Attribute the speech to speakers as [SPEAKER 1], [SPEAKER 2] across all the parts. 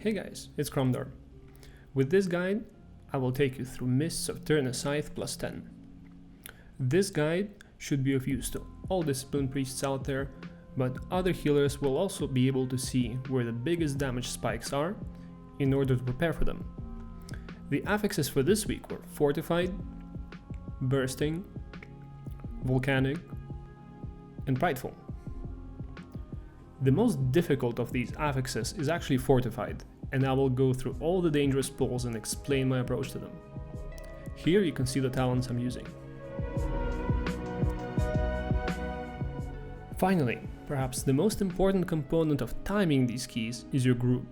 [SPEAKER 1] Hey guys, it's Cromdor. With this guide, I will take you through Mists of Tirna Scithe plus 10. This guide should be of use to all discipline priests out there, but other healers will also be able to see where the biggest damage spikes are in order to prepare for them. The affixes for this week were Fortified, Bursting, Volcanic, and Prideful. The most difficult of these affixes is actually Fortified, and I will go through all the dangerous pulls and explain my approach to them. Here you can see the talents I'm using. Finally, perhaps the most important component of timing these keys is your group.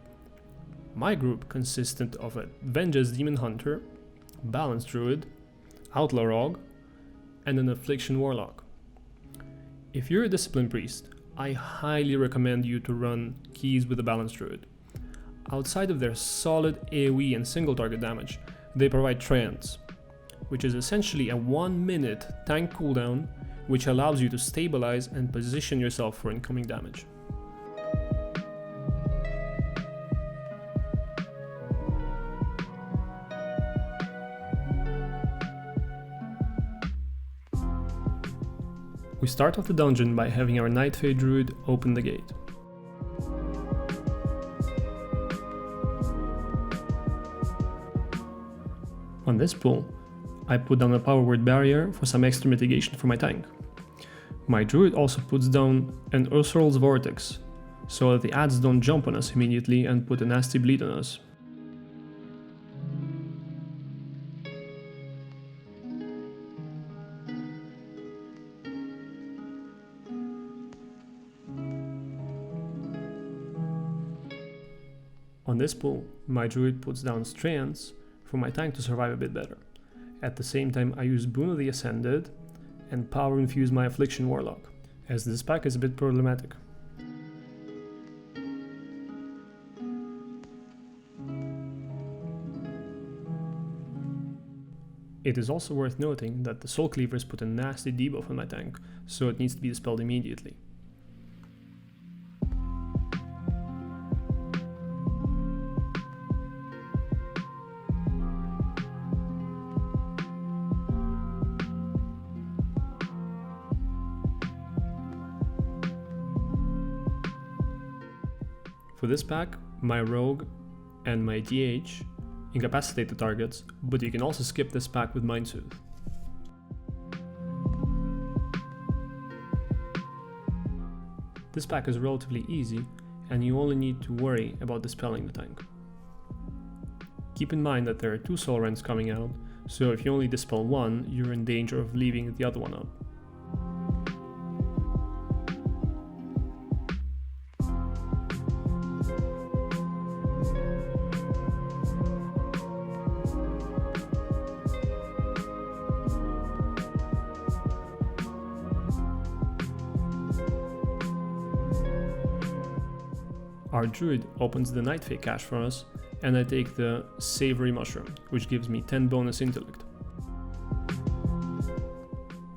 [SPEAKER 1] My group consisted of a Vengeance Demon Hunter, Balance Druid, Outlaw Rogue, and an Affliction Warlock. If you're a Discipline Priest, I highly recommend you to run keys with the Balance Druid. Outside of their solid AoE and single target damage, they provide Trance, which is essentially a 1 minute tank cooldown which allows you to stabilize and position yourself for incoming damage. We start off the dungeon by having our Night Fae Druid open the gate. On this pull, I put down a power word barrier for some extra mitigation for my tank. My druid also puts down an Ursoral's Vortex, so that the adds don't jump on us immediately and put a nasty bleed on us. On this pull, my druid puts down Strands for my tank to survive a bit better. At the same time, I use Boon of the Ascended and Power Infuse my Affliction Warlock, as this pack is a bit problematic. It is also worth noting that the Soul Cleavers put a nasty debuff on my tank, so it needs to be dispelled immediately. For this pack, my Rogue and my DH incapacitate the targets, but you can also skip this pack with Mind Soothe. This pack is relatively easy, and you only need to worry about dispelling the tank. Keep in mind that there are 2 Soul Rends coming out, so if you only dispel one, you're in danger of leaving the other one up. Our druid opens the Night Fae cache for us, and I take the Savory Mushroom, which gives me 10 bonus intellect.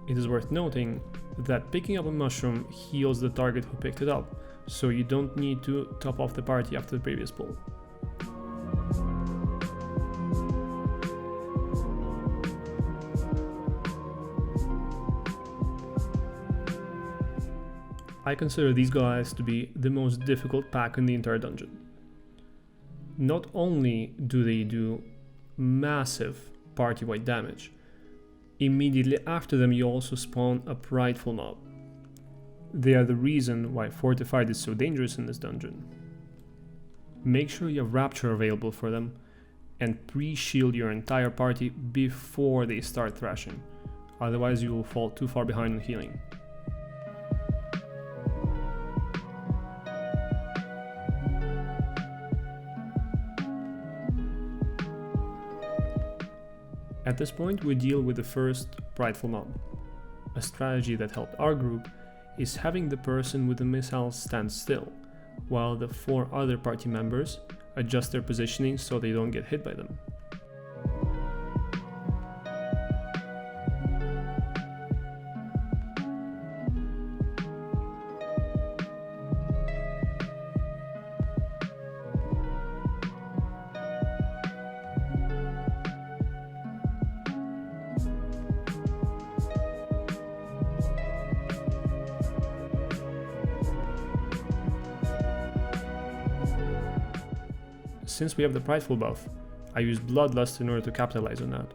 [SPEAKER 1] It is worth noting that picking up a mushroom heals the target who picked it up, so you don't need to top off the party after the previous pull. I consider these guys to be the most difficult pack in the entire dungeon. Not only do they do massive party-wide damage, immediately after them you also spawn a Prideful mob. They are the reason why Fortified is so dangerous in this dungeon. Make sure you have Rapture available for them, and pre-shield your entire party before they start thrashing, otherwise you will fall too far behind on healing. At this point, we deal with the first Prideful mob. A strategy that helped our group is having the person with the missiles stand still, while the 4 other party members adjust their positioning so they don't get hit by them. since we have the Prideful buff, I use Bloodlust in order to capitalize on that.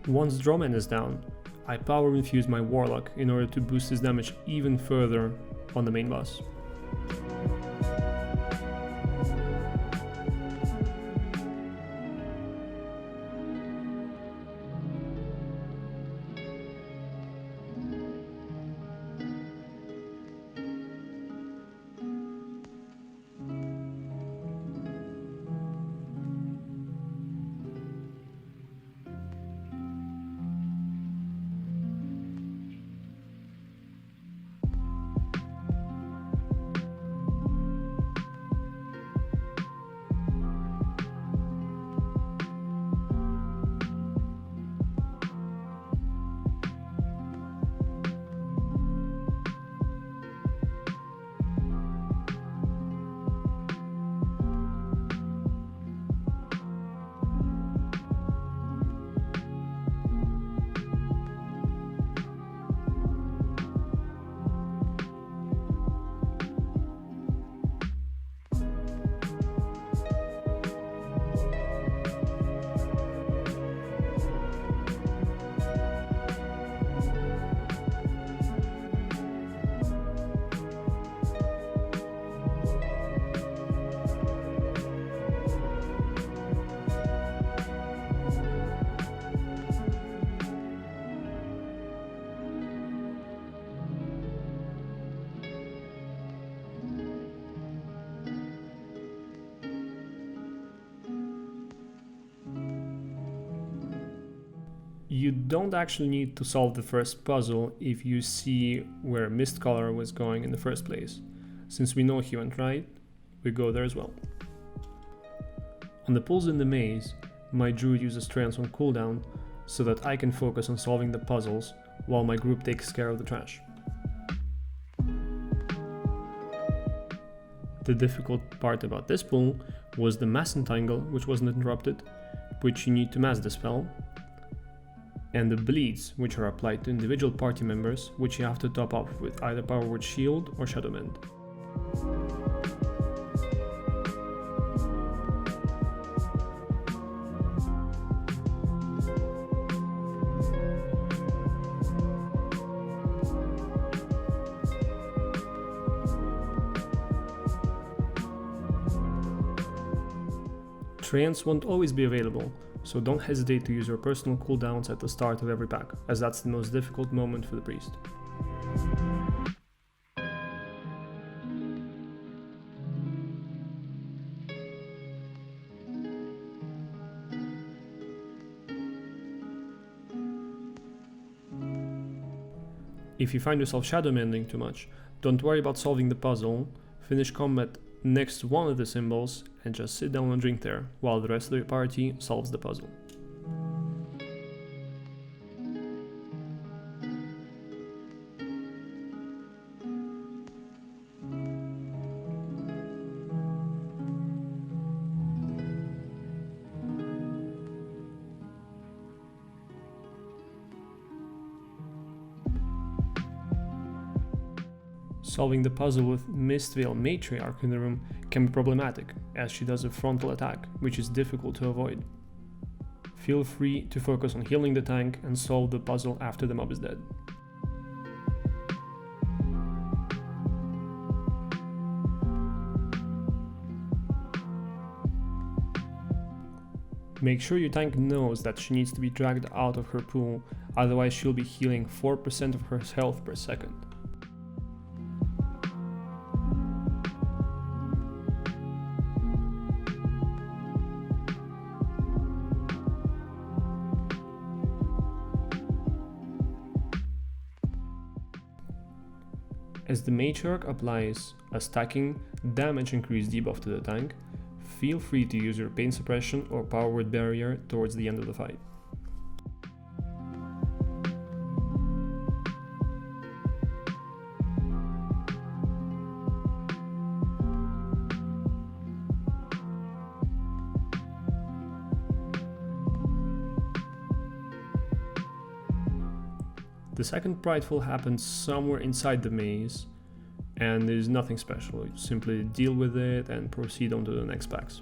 [SPEAKER 1] Once Drawman is down, I power infuse my Warlock in order to boost his damage even further on the main boss. You don't actually need to solve the first puzzle if you see where Mistcaller was going in the first place. Since we know he went right, we go there as well. On the pulls in the maze, my druid uses trance on cooldown so that I can focus on solving the puzzles while my group takes care of the trash. The difficult part about this pull was the mass entangle, which wasn't interrupted, which you need to mass dispel, and the bleeds, which are applied to individual party members, which you have to top up with either Power Word Shield or Shadow Mend. Trance won't always be available, so don't hesitate to use your personal cooldowns at the start of every pack, as that's the most difficult moment for the priest. If you find yourself shadow mending too much, don't worry about solving the puzzle, finish combat next to one of the symbols and just sit down and drink there, while the rest of the party solves the puzzle. Solving the puzzle with Mistveil Matriarch in the room can be problematic, as she does a frontal attack, which is difficult to avoid. Feel free to focus on healing the tank and solve the puzzle after the mob is dead. Make sure your tank knows that she needs to be dragged out of her pool, otherwise she'll be healing 4% of her health per second. As the Matriarch applies a stacking damage increase debuff to the tank, feel free to use your pain suppression or power word barrier towards the end of the fight. The second Prideful happens somewhere inside the maze, and there's nothing special. You simply deal with it and proceed on to the next packs.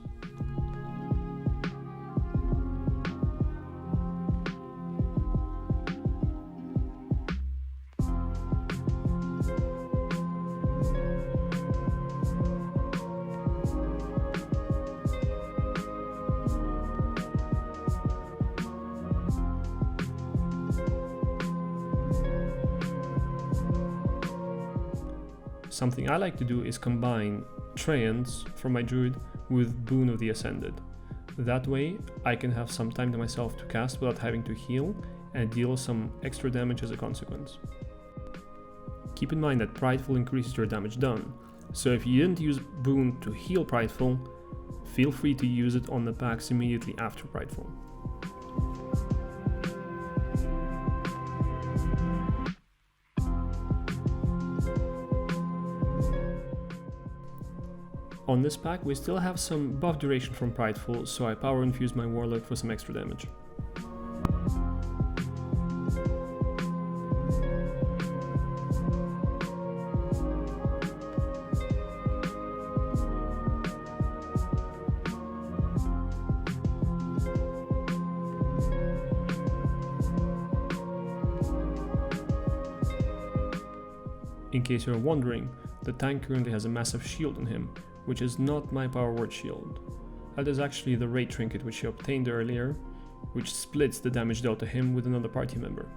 [SPEAKER 1] Something I like to do is combine Treants from my druid with Boon of the Ascended. That way I can have some time to myself to cast without having to heal and deal some extra damage as a consequence. Keep in mind that Prideful increases your damage done, so if you didn't use Boon to heal Prideful, feel free to use it on the packs immediately after Prideful. On this pack we still have some buff duration from Prideful, so I power infuse my Warlock for some extra damage. In case you're wondering, the tank currently has a massive shield on him, which is not my power word shield. That is actually the raid trinket which he obtained earlier, which splits the damage dealt to him with another party member.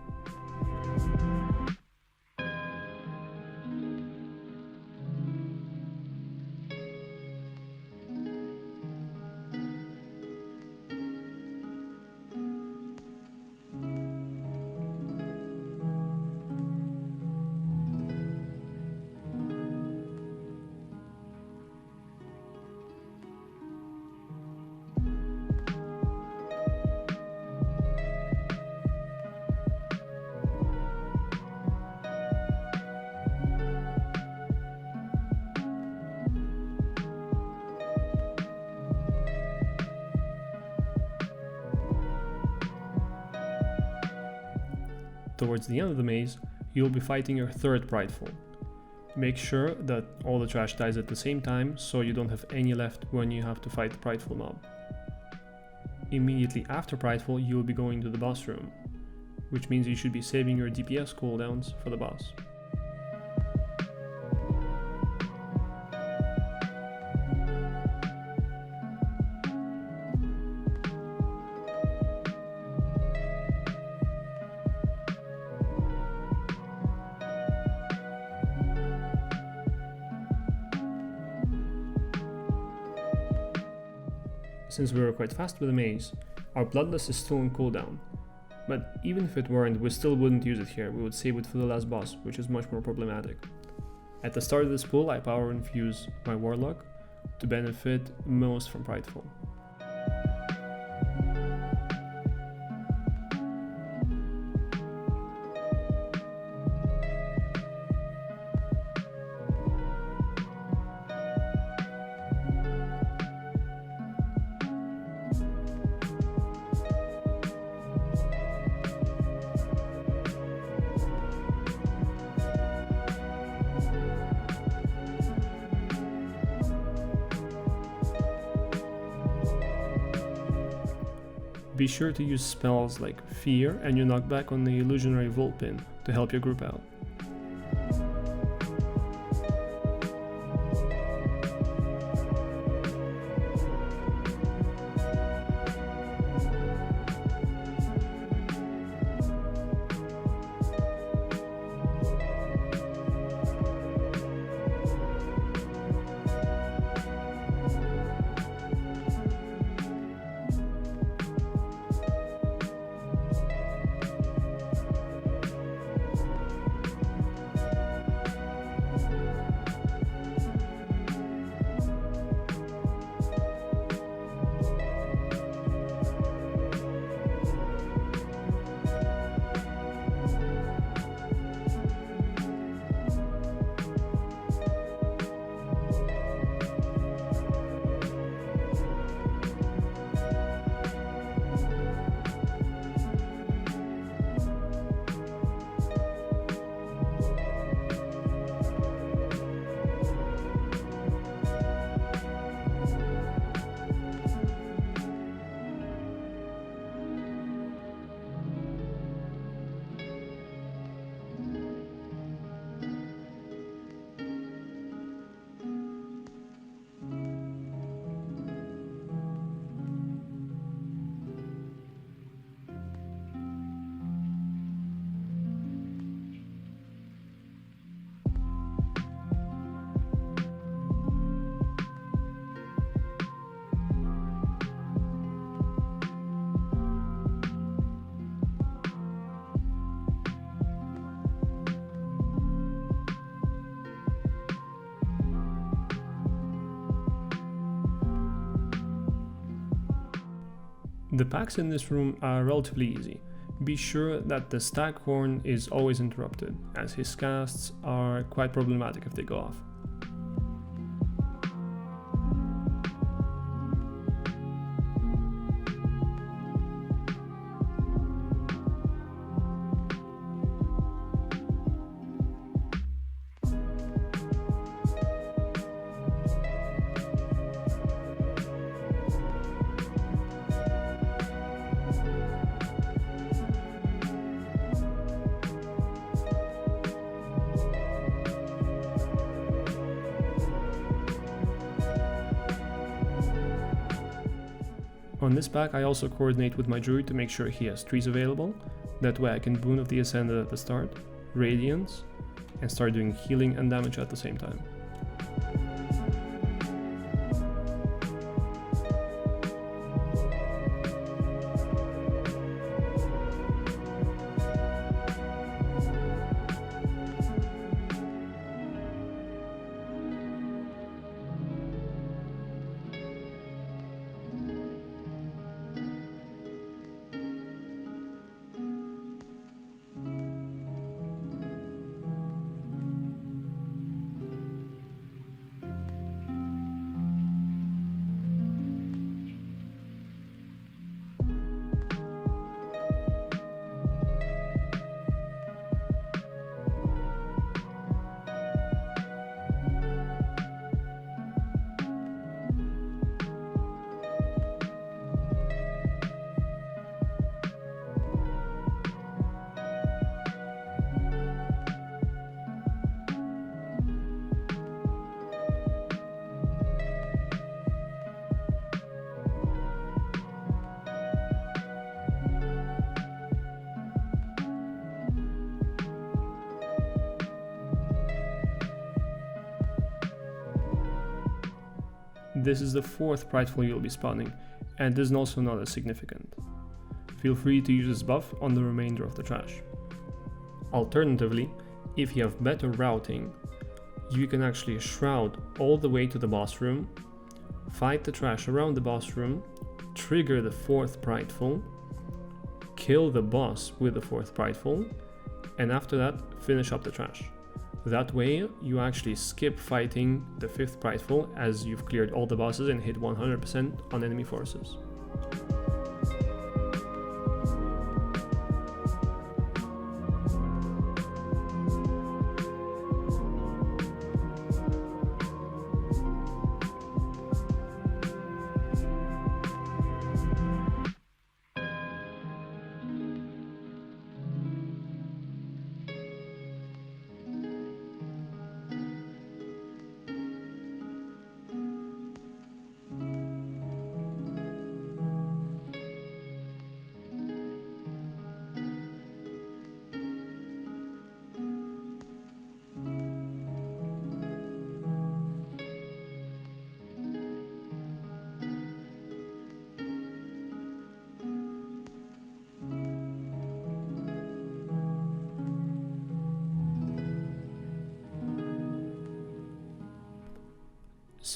[SPEAKER 1] Towards the end of the maze, you'll be fighting your third Prideful. Make sure that all the trash dies at the same time, so you don't have any left when you have to fight the Prideful mob. Immediately after Prideful, you'll be going to the boss room, which means you should be saving your DPS cooldowns for the boss. Since we were quite fast with the maze, our Bloodlust is still on cooldown, but even if it weren't, we still wouldn't use it here, we would save it for the last boss, which is much more problematic. At the start of this pool, I power infuse my Warlock to benefit most from Prideful. Be sure to use spells like Fear and your knockback on the illusionary Volt pin to help your group out. The packs in this room are relatively easy. Be sure that the Staghorn is always interrupted, as his casts are quite problematic if they go off. On this pack I also coordinate with my druid to make sure he has trees available, that way I can Boon of the Ascended at the start, Radiance, and start doing healing and damage at the same time. This is the 4th Prideful you'll be spawning, and this is also not as significant. Feel free to use this buff on the remainder of the trash. Alternatively, if you have better routing, you can actually shroud all the way to the boss room, fight the trash around the boss room, trigger the 4th Prideful, kill the boss with the 4th Prideful, and after that finish up the trash. That way you actually skip fighting the 5th Prideful as you've cleared all the bosses and hit 100% on enemy forces.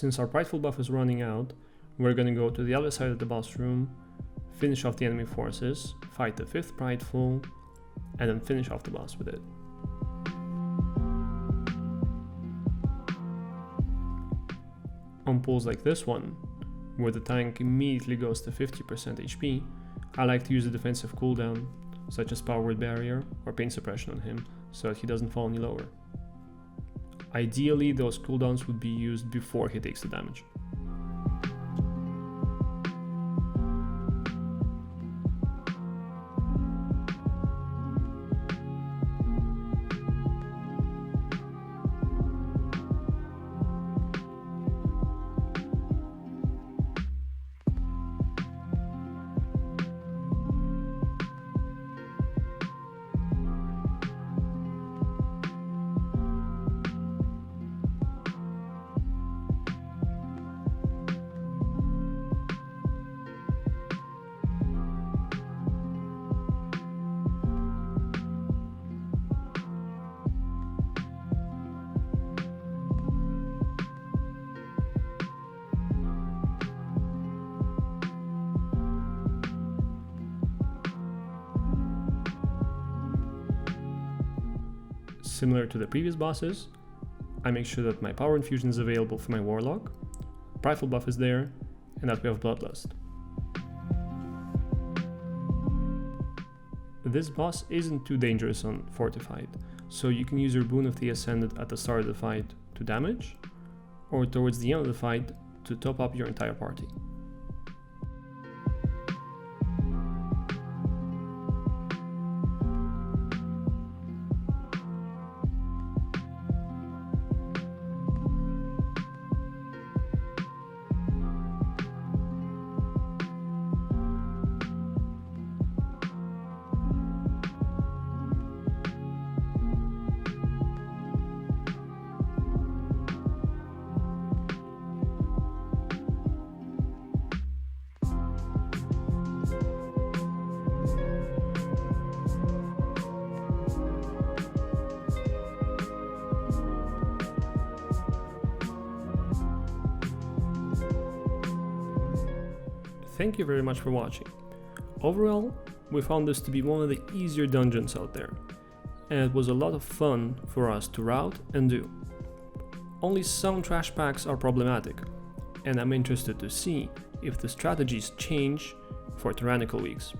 [SPEAKER 1] Since our Prideful buff is running out, we're gonna go to the other side of the boss room, finish off the enemy forces, fight the 5th Prideful, and then finish off the boss with it. On pulls like this one, where the tank immediately goes to 50% HP, I like to use a defensive cooldown, such as Power Word Barrier or Pain Suppression on him, so that he doesn't fall any lower. Ideally, those cooldowns would be used before he takes the damage. Similar to the previous bosses, I make sure that my power infusion is available for my warlock, Prideful buff is there, and that we have Bloodlust. This boss isn't too dangerous on fortified, so you can use your Boon of the Ascended at the start of the fight to damage, or towards the end of the fight to top up your entire party. Thank you very much for watching. Overall, we found this to be one of the easier dungeons out there, and it was a lot of fun for us to route and do. Only some trash packs are problematic, and I'm interested to see if the strategies change for tyrannical weeks.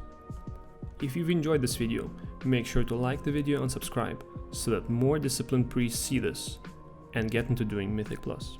[SPEAKER 1] If you've enjoyed this video, make sure to like the video and subscribe so that more disciplined priests see this and get into doing Mythic Plus.